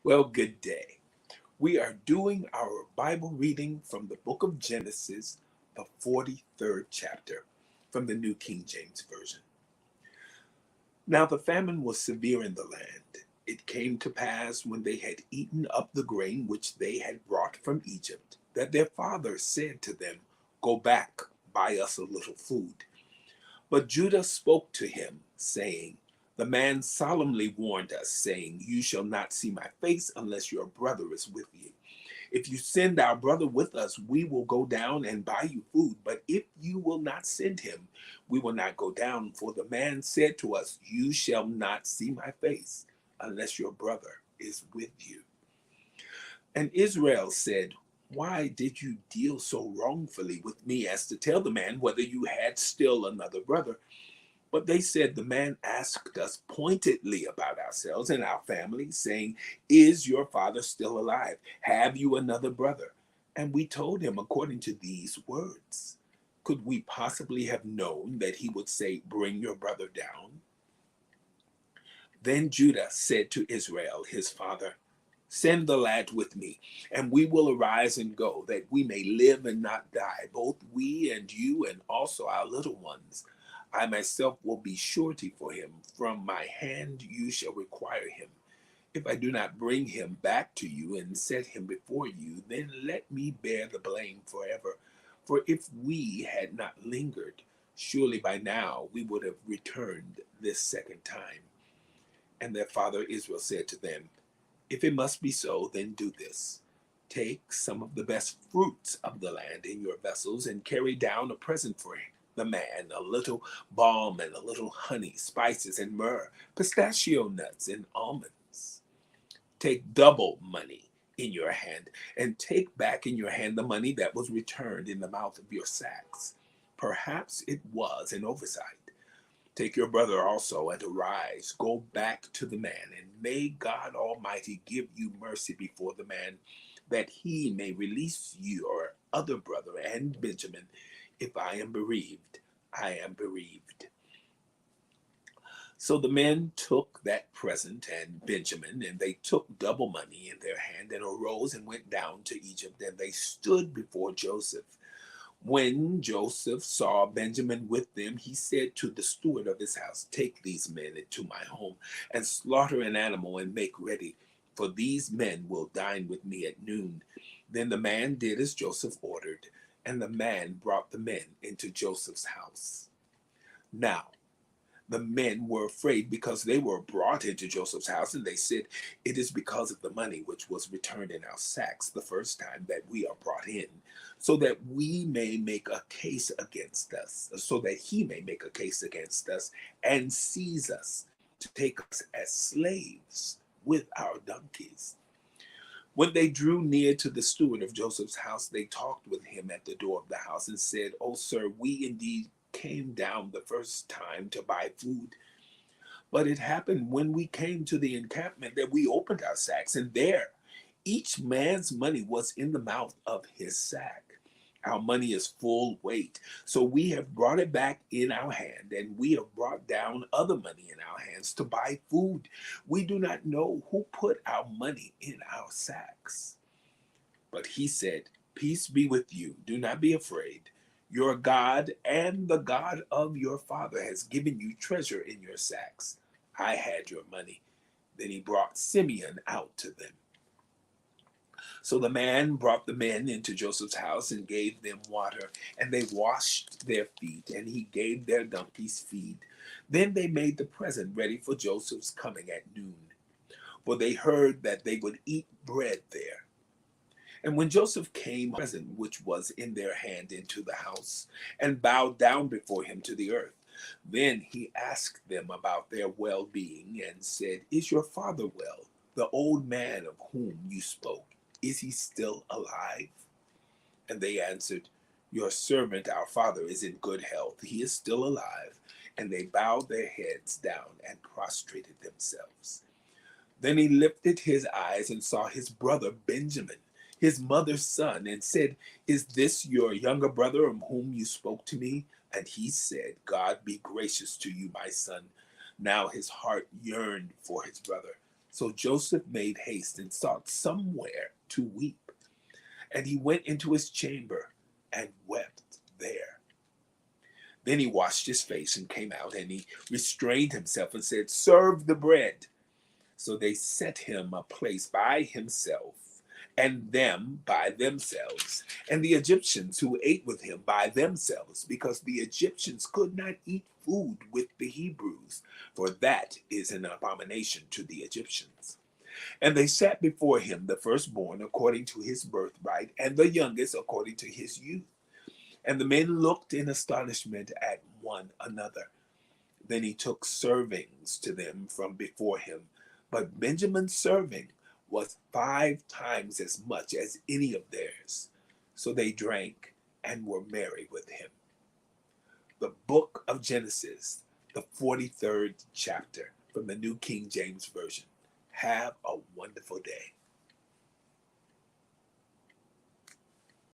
Well, good day. We are doing our Bible reading from the book of Genesis, the 43rd chapter, from the New King James Version. Now the famine was severe in the land. It came to pass when they had eaten up the grain which they had brought from Egypt, that their father said to them, "Go back, buy us a little food." But Judah spoke to him, saying, "The man solemnly warned us, saying, 'You shall not see my face unless your brother is with you. If you send our brother with us, we will go down and buy you food. But if you will not send him, we will not go down. For the man said to us, You shall not see my face unless your brother is with you.' And Israel said, 'Why did you deal so wrongfully with me as to tell the man whether you had still another brother?' But they said, 'The man asked us pointedly about ourselves and our family, saying, Is your father still alive? Have you another brother?' And we told him according to these words. Could we possibly have known that he would say, 'Bring your brother down'?" Then Judah said to Israel, his father, "Send the lad with me, and we will arise and go, that we may live and not die, both we and you, and also our little ones. I myself will be surety for him. From my hand you shall require him. If I do not bring him back to you and set him before you, then let me bear the blame forever. For if we had not lingered, surely by now we would have returned this second time." And their father Israel said to them, "If it must be so, then do this. Take some of the best fruits of the land in your vessels and carry down a present for the man, a little balm and a little honey, spices and myrrh, pistachio nuts and almonds. Take double money in your hand, and take back in your hand the money that was returned in the mouth of your sacks. Perhaps it was an oversight. Take your brother also, and arise, go back to the man, and may God Almighty give you mercy before the man, that he may release your other brother and Benjamin. If I am bereaved, I am bereaved." So the men took that present and Benjamin, and they took double money in their hand, and arose and went down to Egypt, and they stood before Joseph. When Joseph saw Benjamin with them, he said to the steward of his house, "Take these men into my home, and slaughter an animal and make ready, for these men will dine with me at noon." Then the man did as Joseph ordered, and the man brought the men into Joseph's house. Now the men were afraid because they were brought into Joseph's house, and they said, "It is because of the money which was returned in our sacks the first time that we are brought in, so that we may make a case against us, so that he may make a case against us and seize us to take us as slaves with our donkeys." When they drew near to the steward of Joseph's house, they talked with him at the door of the house and said, "O sir, we indeed came down the first time to buy food. But it happened when we came to the encampment that we opened our sacks, and there each man's money was in the mouth of his sack. Our money is full weight, so we have brought it back in our hand, and we have brought down other money in our hands to buy food. We do not know who put our money in our sacks." But he said, "Peace be with you. Do not be afraid. Your God and the God of your father has given you treasure in your sacks. I had your money." Then he brought Simeon out to them. So the man brought the men into Joseph's house and gave them water, and they washed their feet, and he gave their donkeys feed. Then they made the present ready for Joseph's coming at noon, for they heard that they would eat bread there. And when Joseph came, the present which was in their hand into the house, and bowed down before him to the earth, then he asked them about their well-being, and said, "Is your father well, the old man of whom you spoke? Is he still alive?" And they answered, "Your servant, our father, is in good health. He is still alive." And they bowed their heads down and prostrated themselves. Then he lifted his eyes and saw his brother Benjamin, his mother's son, and said, "Is this your younger brother of whom you spoke to me?" And he said, "God be gracious to you, my son." Now his heart yearned for his brother. So Joseph made haste and sought somewhere to weep. And he went into his chamber and wept there. Then he washed his face and came out, and he restrained himself and said, "Serve the bread." So they set him a place by himself, and them by themselves, and the Egyptians who ate with him by themselves, because the Egyptians could not eat food with the Hebrews, for that is an abomination to the Egyptians. And they sat before him, the firstborn according to his birthright, and the youngest according to his youth. And the men looked in astonishment at one another. Then he took servings to them from before him. But Benjamin's serving was 5 times as much as any of theirs. So they drank and were merry with him. The book of Genesis, the 43rd chapter, from the New King James Version. Have a wonderful day.